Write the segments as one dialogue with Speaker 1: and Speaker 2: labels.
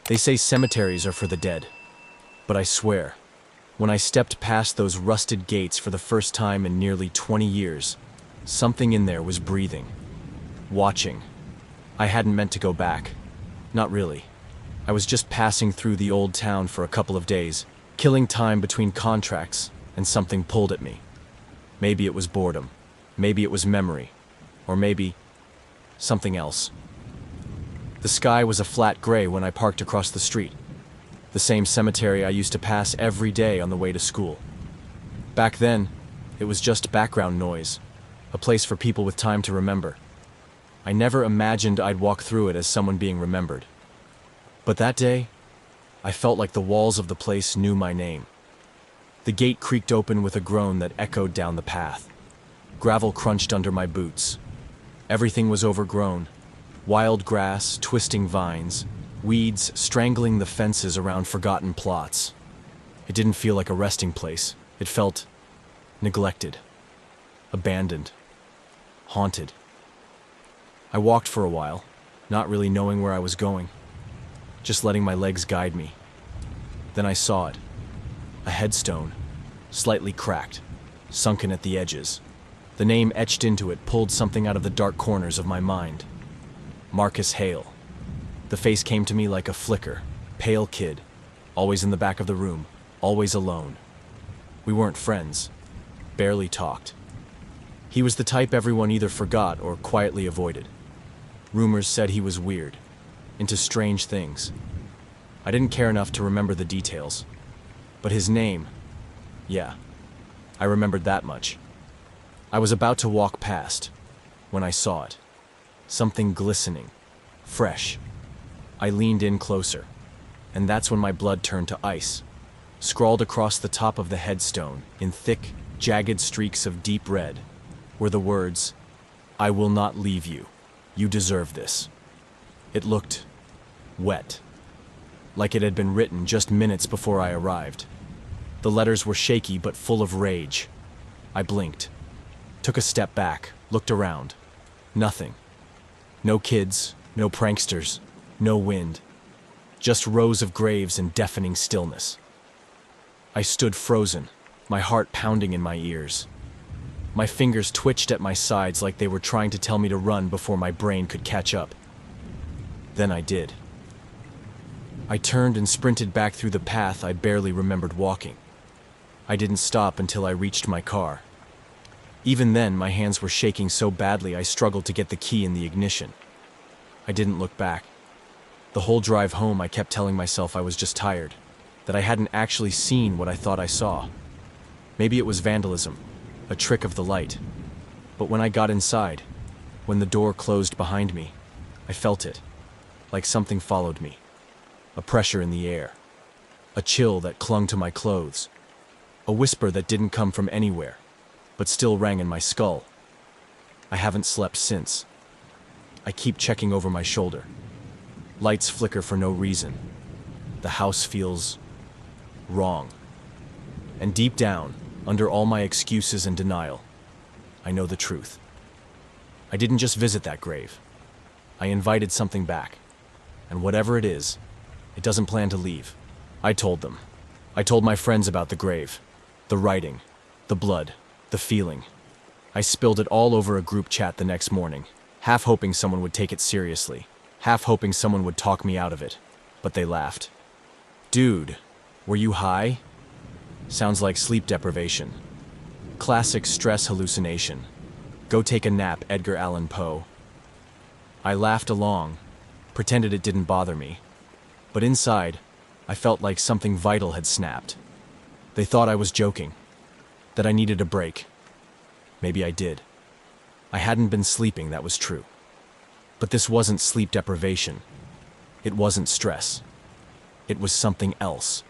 Speaker 1: They say cemeteries are for the dead, but I swear, when I stepped past those rusted gates for the first time in nearly 20 years, something in there was breathing, watching. I hadn't meant to go back. Not really. I was just passing through the old town for a couple of days, killing time between contracts, and something pulled at me. Maybe it was boredom, maybe it was memory, or maybe something else. The sky was a flat gray when I parked across the street, the same cemetery I used to pass every day on the way to school. Back then, it was just background noise, a place for people with time to remember. I never imagined I'd walk through it as someone being remembered. But that day, I felt like the walls of the place knew my name. The gate creaked open with a groan that echoed down the path. Gravel crunched under my boots. Everything was overgrown. Wild grass, twisting vines, weeds strangling the fences around forgotten plots. It didn't feel like a resting place. It felt neglected, abandoned, haunted. I walked for a while, not really knowing where I was going, just letting my legs guide me. Then I saw it. A headstone, slightly cracked, sunken at the edges. The name etched into it pulled something out of the dark corners of my mind. Marcus Hale. The face came to me like a flicker. Pale kid, always in the back of the room, always alone. We weren't friends, barely talked. He was the type everyone either forgot or quietly avoided. Rumors said he was weird, into strange things. I didn't care enough to remember the details. But his name, yeah, I remembered that much. I was about to walk past when I saw it. Something glistening, fresh. I leaned in closer, and that's when my blood turned to ice. Scrawled across the top of the headstone, in thick, jagged streaks of deep red, were the words, "I will not leave you. You deserve this." It looked wet, like it had been written just minutes before I arrived. The letters were shaky but full of rage. I blinked, took a step back, looked around. Nothing. No kids, no pranksters, no wind. Just rows of graves and deafening stillness. I stood frozen, my heart pounding in my ears. My fingers twitched at my sides like they were trying to tell me to run before my brain could catch up. Then I did. I turned and sprinted back through the path I barely remembered walking. I didn't stop until I reached my car. Even then, my hands were shaking so badly I struggled to get the key in the ignition. I didn't look back. The whole drive home I kept telling myself I was just tired, that I hadn't actually seen what I thought I saw. Maybe it was vandalism, a trick of the light. But when I got inside, when the door closed behind me, I felt it, like something followed me. A pressure in the air, a chill that clung to my clothes, a whisper that didn't come from anywhere, but still rang in my skull. I haven't slept since. I keep checking over my shoulder. Lights flicker for no reason. The house feels wrong. And deep down, under all my excuses and denial, I know the truth. I didn't just visit that grave. I invited something back. And whatever it is, it doesn't plan to leave. I told them. I told my friends about the grave, the writing, the blood, the feeling. I spilled it all over a group chat the next morning, half hoping someone would take it seriously, half hoping someone would talk me out of it. But they laughed. "Dude, were you high?" Sounds like sleep deprivation. Classic stress hallucination. Go take a nap, Edgar Allan Poe. I laughed along, pretended it didn't bother me. But inside, I felt like something vital had snapped. They thought I was joking, that I needed a break. Maybe I did. I hadn't been sleeping, that was true. But this wasn't sleep deprivation. It wasn't stress. It was something else.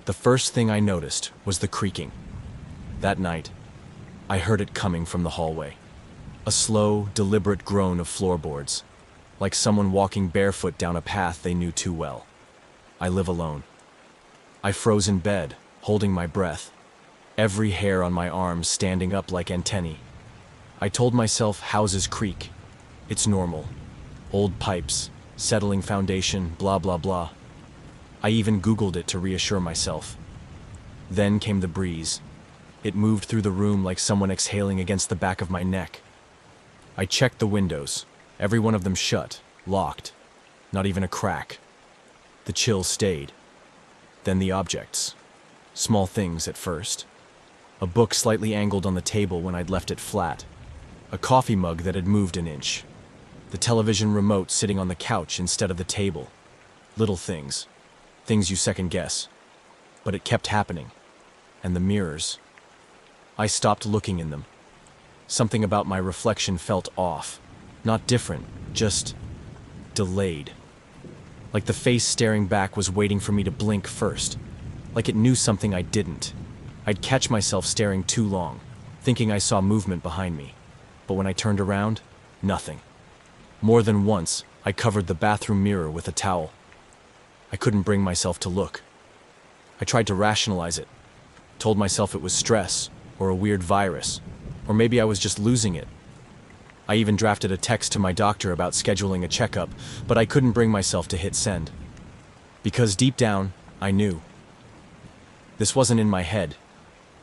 Speaker 1: The first thing I noticed was the creaking. That night, I heard it coming from the hallway. A slow, deliberate groan of floorboards, like someone walking barefoot down a path they knew too well. I live alone. I froze in bed, holding my breath, every hair on my arms standing up like antennae. I told myself houses creak. It's normal. Old pipes, settling foundation, blah blah blah. I even Googled it to reassure myself. Then came the breeze. It moved through the room like someone exhaling against the back of my neck. I checked the windows, every one of them shut, locked, not even a crack. The chill stayed. Then the objects. Small things at first. A book slightly angled on the table when I'd left it flat. A coffee mug that had moved an inch. The television remote sitting on the couch instead of the table. Little things. Things you second guess. But it kept happening. And the mirrors. I stopped looking in them. Something about my reflection felt off. Not different, just delayed. Like the face staring back was waiting for me to blink first. Like it knew something I didn't. I'd catch myself staring too long, thinking I saw movement behind me. But when I turned around, nothing. More than once, I covered the bathroom mirror with a towel. I couldn't bring myself to look. I tried to rationalize it. Told myself it was stress, or a weird virus, or maybe I was just losing it. I even drafted a text to my doctor about scheduling a checkup, but I couldn't bring myself to hit send. Because deep down, I knew. This wasn't in my head.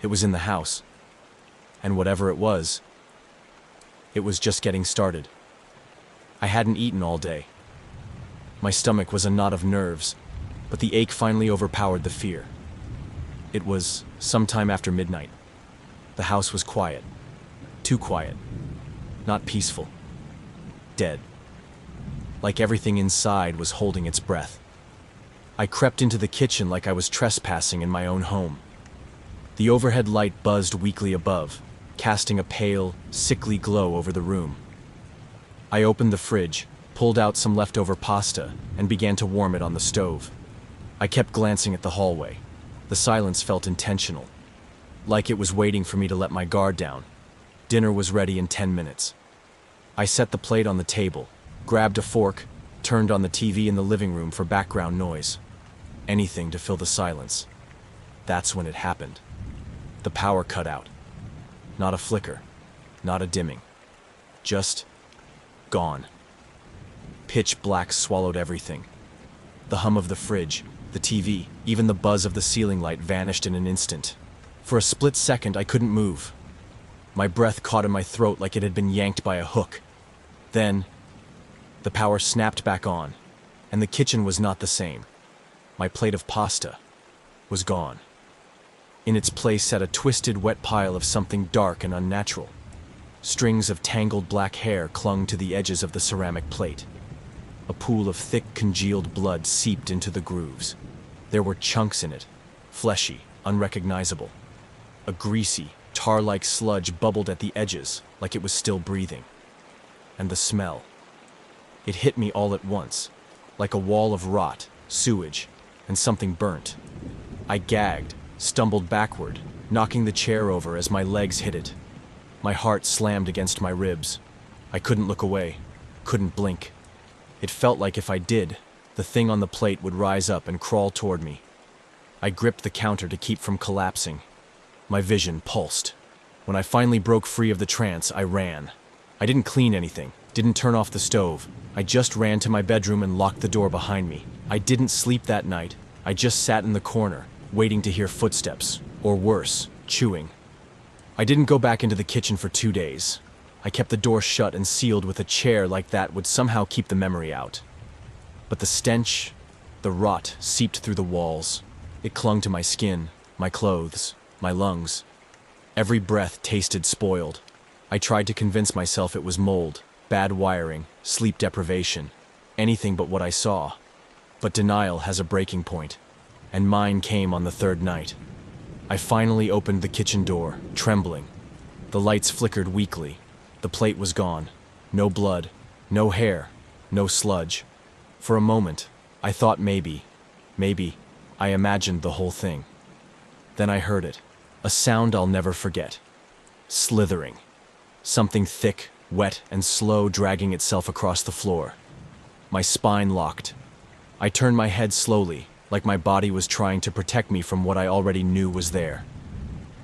Speaker 1: It was in the house. And whatever it was just getting started. I hadn't eaten all day. My stomach was a knot of nerves, but the ache finally overpowered the fear. It was sometime after midnight. The house was quiet. Too quiet. Not peaceful. Dead. Like everything inside was holding its breath. I crept into the kitchen like I was trespassing in my own home. The overhead light buzzed weakly above, casting a pale, sickly glow over the room. I opened the fridge, pulled out some leftover pasta, and began to warm it on the stove. I kept glancing at the hallway. The silence felt intentional, like it was waiting for me to let my guard down. Dinner was ready in 10 minutes. I set the plate on the table, grabbed a fork, turned on the TV in the living room for background noise. Anything to fill the silence. That's when it happened. The power cut out. Not a flicker, not a dimming. Just gone. Pitch black swallowed everything. The hum of the fridge, the TV, even the buzz of the ceiling light vanished in an instant. For a split second, I couldn't move. My breath caught in my throat like it had been yanked by a hook. Then, the power snapped back on, and the kitchen was not the same. My plate of pasta was gone. In its place sat a twisted, wet pile of something dark and unnatural. Strings of tangled black hair clung to the edges of the ceramic plate. A pool of thick, congealed blood seeped into the grooves. There were chunks in it, fleshy, unrecognizable. A greasy, tar-like sludge bubbled at the edges, like it was still breathing. And the smell. It hit me all at once, like a wall of rot, sewage, and something burnt. I gagged, stumbled backward, knocking the chair over as my legs hit it. My heart slammed against my ribs. I couldn't look away, couldn't blink. It felt like if I did, the thing on the plate would rise up and crawl toward me. I gripped the counter to keep from collapsing. My vision pulsed. When I finally broke free of the trance, I ran. I didn't clean anything, didn't turn off the stove. I just ran to my bedroom and locked the door behind me. I didn't sleep that night. I just sat in the corner, waiting to hear footsteps, or worse, chewing. I didn't go back into the kitchen for 2 days. I kept the door shut and sealed with a chair like that would somehow keep the memory out. But the stench, the rot seeped through the walls. It clung to my skin, my clothes, my lungs. Every breath tasted spoiled. I tried to convince myself it was mold, bad wiring, sleep deprivation, anything but what I saw. But denial has a breaking point, and mine came on the third night. I finally opened the kitchen door, trembling. The lights flickered weakly. The plate was gone. No blood, no hair, no sludge. For a moment, I thought maybe, I imagined the whole thing. Then I heard it, a sound I'll never forget. Slithering. Something thick, wet, and slow dragging itself across the floor. My spine locked. I turned my head slowly, like my body was trying to protect me from what I already knew was there.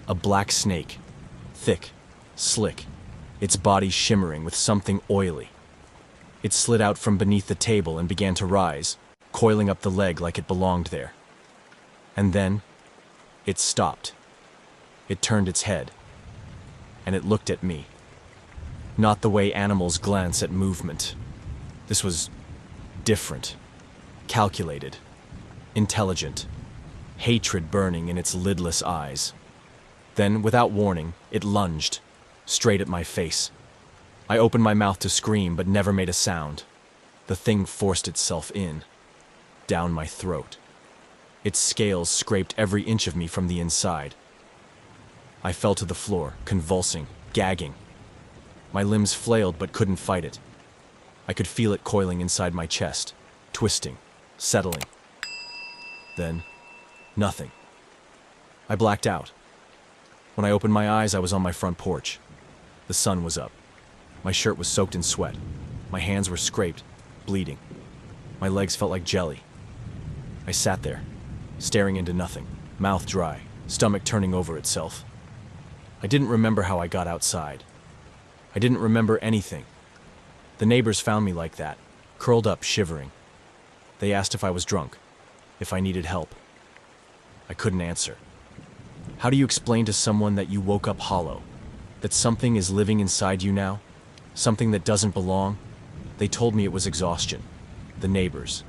Speaker 1: A black snake. Thick, slick, its body shimmering with something oily. It slid out from beneath the table and began to rise, coiling up the leg like it belonged there. And then, it stopped. It turned its head, and it looked at me. Not the way animals glance at movement. This was different, calculated, intelligent, hatred burning in its lidless eyes. Then, without warning, it lunged, straight at my face. I opened my mouth to scream, but never made a sound. The thing forced itself in, down my throat. Its scales scraped every inch of me from the inside. I fell to the floor, convulsing, gagging. My limbs flailed but couldn't fight it. I could feel it coiling inside my chest, twisting, settling. Then, nothing. I blacked out. When I opened my eyes, I was on my front porch. The sun was up. My shirt was soaked in sweat. My hands were scraped, bleeding. My legs felt like jelly. I sat there, staring into nothing, mouth dry, stomach turning over itself. I didn't remember how I got outside. I didn't remember anything. The neighbors found me like that, curled up, shivering. They asked if I was drunk, if I needed help. I couldn't answer. How do you explain to someone that you woke up hollow? That something is living inside you now? Something that doesn't belong? They told me it was exhaustion. The neighbors.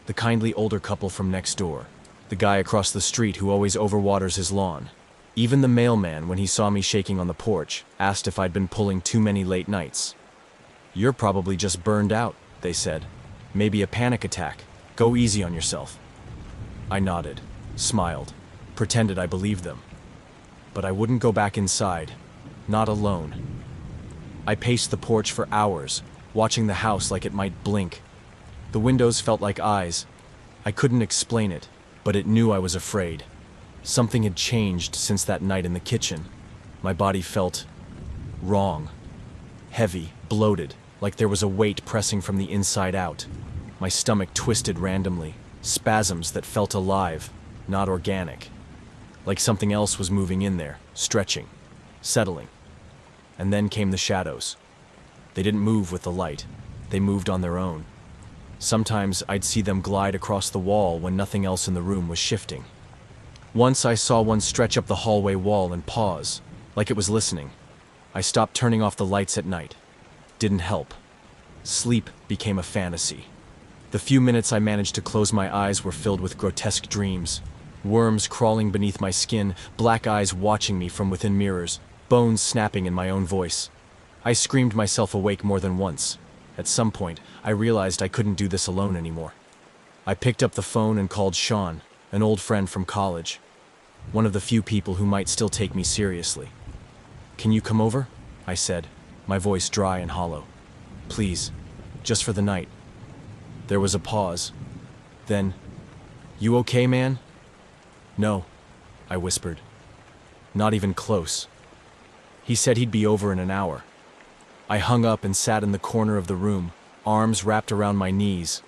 Speaker 1: The kindly older couple from next door. The guy across the street who always overwaters his lawn. Even the mailman, when he saw me shaking on the porch, asked if I'd been pulling too many late nights. "You're probably just burned out," they said. "Maybe a panic attack. Go easy on yourself." I nodded, smiled, pretended I believed them. But I wouldn't go back inside, not alone. I paced the porch for hours, watching the house like it might blink. The windows felt like eyes. I couldn't explain it, but it knew I was afraid. Something had changed since that night in the kitchen. My body felt wrong, heavy, bloated, like there was a weight pressing from the inside out. My stomach twisted randomly, spasms that felt alive, not organic. Like something else was moving in there, stretching, settling. And then came the shadows. They didn't move with the light. They moved on their own. Sometimes I'd see them glide across the wall when nothing else in the room was shifting. Once I saw one stretch up the hallway wall and pause, like it was listening. I stopped turning off the lights at night. Didn't help. Sleep became a fantasy. The few minutes I managed to close my eyes were filled with grotesque dreams. Worms crawling beneath my skin, black eyes watching me from within mirrors, bones snapping in my own voice. I screamed myself awake more than once. At some point, I realized I couldn't do this alone anymore. I picked up the phone and called Sean, an old friend from college. One of the few people who might still take me seriously. "Can you come over?" I said, my voice dry and hollow. "Please, just for the night." There was a pause. Then, "You okay, man?" "No," I whispered. "Not even close." He said he'd be over in an hour. I hung up and sat in the corner of the room, arms wrapped around my knees,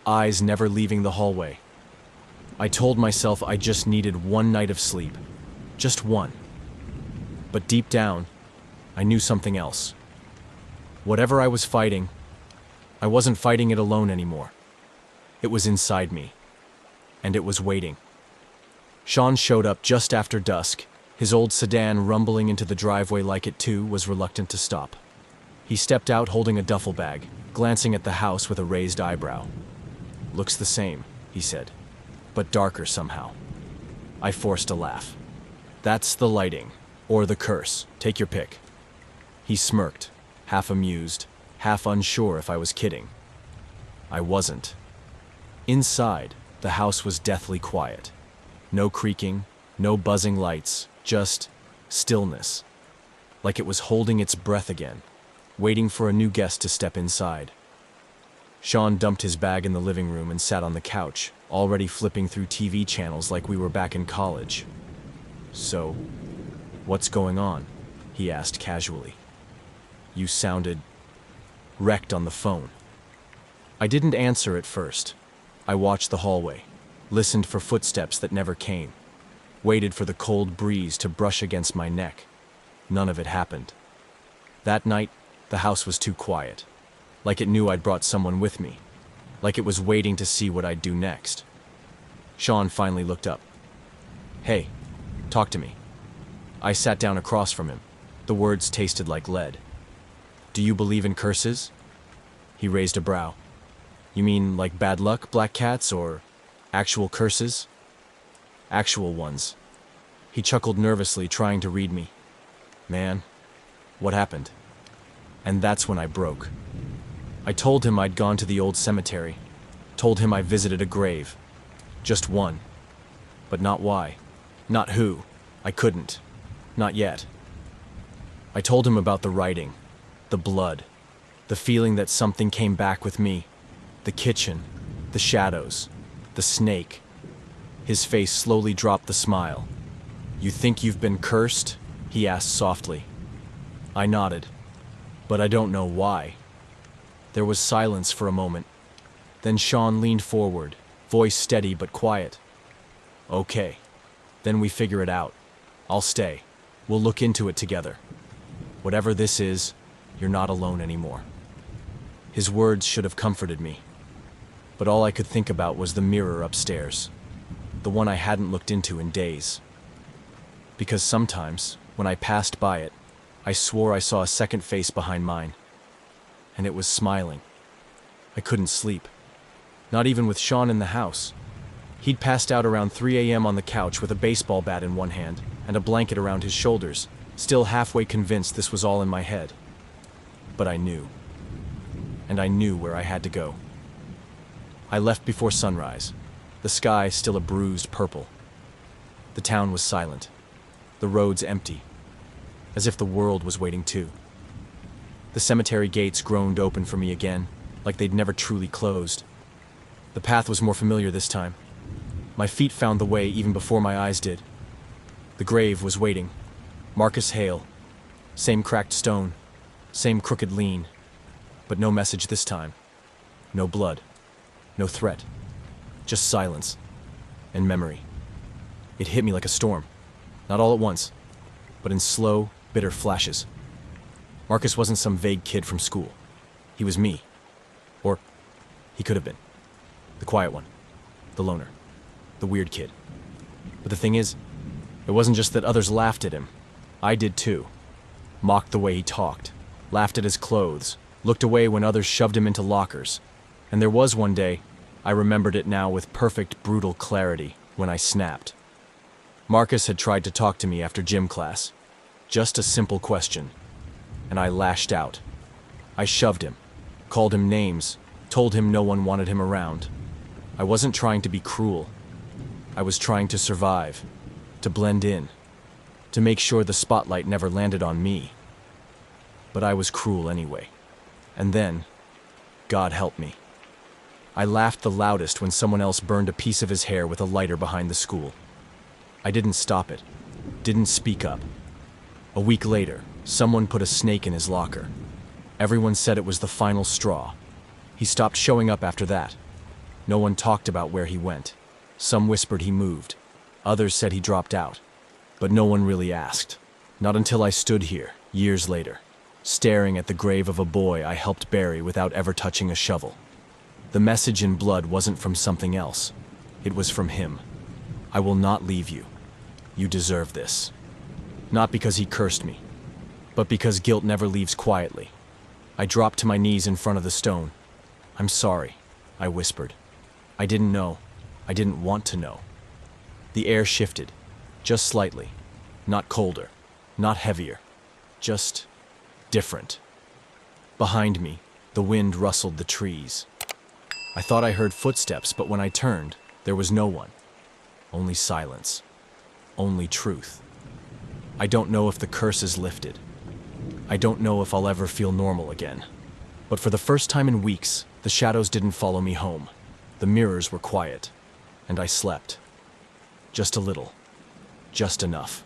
Speaker 1: eyes never leaving the hallway. I told myself I just needed one night of sleep. Just one. But deep down, I knew something else. Whatever I was fighting, I wasn't fighting it alone anymore. It was inside me. And it was waiting. Sean showed up just after dusk. His old sedan rumbling into the driveway like it too was reluctant to stop. He stepped out holding a duffel bag, glancing at the house with a raised eyebrow. "Looks the same," he said, "but darker somehow." I forced a laugh. "That's the lighting, or the curse. Take your pick." He smirked, half amused, half unsure if I was kidding. I wasn't. Inside, the house was deathly quiet. No creaking, no buzzing lights, just stillness. Like it was holding its breath again, waiting for a new guest to step inside. Sean dumped his bag in the living room and sat on the couch, already flipping through TV channels like we were back in college. "So, what's going on?" he asked casually. "You sounded wrecked on the phone." I didn't answer at first. I watched the hallway, listened for footsteps that never came, waited for the cold breeze to brush against my neck. None of it happened. That night, the house was too quiet, like it knew I'd brought someone with me. like it was waiting to see what I'd do next. Sean finally looked up. "Hey, talk to me." I sat down across from him. The words tasted like lead. "Do you believe in curses?" He raised a brow. "You mean like bad luck, black cats, or actual curses?" "Actual ones." He chuckled nervously, trying to read me. "Man, what happened?" And that's when I broke. I told him I'd gone to the old cemetery. Told him I visited a grave. Just one. But not why. Not who. I couldn't. Not yet. I told him about the writing. The blood. The feeling that something came back with me. The kitchen. The shadows. The snake. His face slowly dropped the smile. "You think you've been cursed?" he asked softly. I nodded. But I don't know why. There was silence for a moment. Then Sean leaned forward, voice steady but quiet. "Okay. Then we figure it out. I'll stay. We'll look into it together. Whatever this is, you're not alone anymore." His words should have comforted me. But all I could think about was the mirror upstairs. The one I hadn't looked into in days. Because sometimes, when I passed by it, I swore I saw a second face behind mine. And it was smiling. I couldn't sleep. Not even with Sean in the house. He'd passed out around 3 a.m. on the couch with a baseball bat in one hand and a blanket around his shoulders, still halfway convinced this was all in my head. But I knew. And I knew where I had to go. I left before sunrise, the sky still a bruised purple. The town was silent, the roads empty, as if the world was waiting too. The cemetery gates groaned open for me again, like they'd never truly closed. The path was more familiar this time. My feet found the way even before my eyes did. The grave was waiting. Marcus Hale. Same cracked stone, same crooked lean, but no message this time. No blood, no threat, just silence and memory. It hit me like a storm, not all at once, but in slow, bitter flashes. Marcus wasn't some vague kid from school. He was me. Or he could have been. The quiet one, the loner, the weird kid. But the thing is, it wasn't just that others laughed at him. I did too. Mocked the way he talked, laughed at his clothes, looked away when others shoved him into lockers. And there was one day, I remembered it now with perfect, brutal clarity, when I snapped. Marcus had tried to talk to me after gym class. Just a simple question. And I lashed out. I shoved him, called him names, told him no one wanted him around. I wasn't trying to be cruel. I was trying to survive, to blend in, to make sure the spotlight never landed on me. But I was cruel anyway. And then, God help me. I laughed the loudest when someone else burned a piece of his hair with a lighter behind the school. I didn't stop it, didn't speak up. A week later, someone put a snake in his locker. Everyone said it was the final straw. He stopped showing up after that. No one talked about where he went. Some whispered he moved. Others said he dropped out. But no one really asked. Not until I stood here, years later, staring at the grave of a boy I helped bury without ever touching a shovel. The message in blood wasn't from something else. It was from him. I will not leave you. You deserve this. Not because he cursed me, but because guilt never leaves quietly. I dropped to my knees in front of the stone. "I'm sorry," I whispered. I didn't know. I didn't want to know. The air shifted, just slightly. Not colder, not heavier, just different. Behind me, the wind rustled the trees. I thought I heard footsteps, but when I turned, there was no one. Only silence. Only truth. I don't know if the curse is lifted. I don't know if I'll ever feel normal again. But for the first time in weeks, the shadows didn't follow me home. The mirrors were quiet, and I slept. Just a little. Just enough.